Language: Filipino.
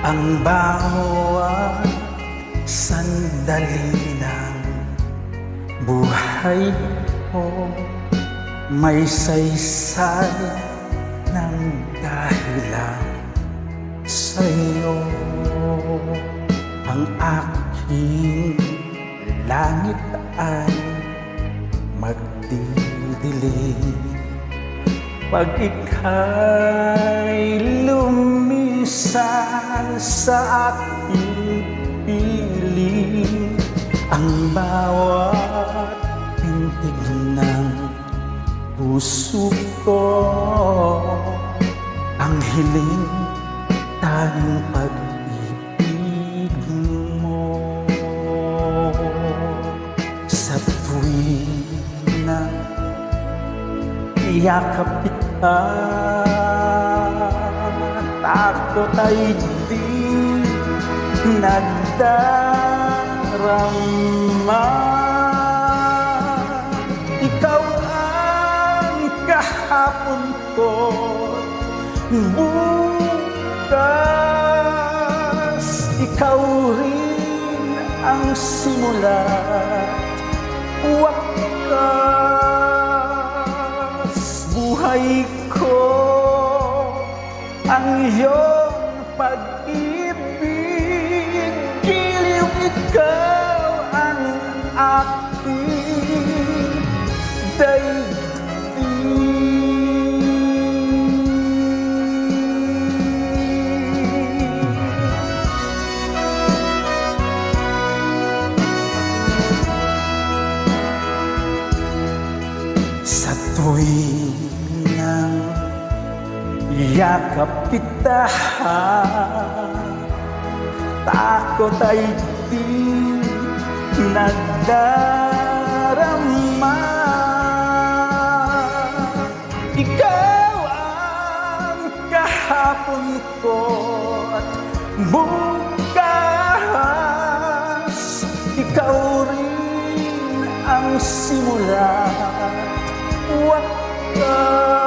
Ang bawat sandali ng buhay ko may saysay ng dahilan sa'yo. Ang aking langit ay magdidilim pag ika'y lumisan sa aking piling. Ang bawat pintig ng puso ko, ang hiling tanging pag-ibig mo. Sa tuwing na iyakap kita, takot ay di nagdarama. Ikaw ang kahapon ko, bukas ikaw rin ang simula, wakas buhay ko ang iyong pag-ibig. Giliw ikaw ang aking daigdig. Sa tuwing nang yakap kita, takot ay di nagdarama. Ikaw ang kahapon ko't bukas ikaw rin ang simula, wakas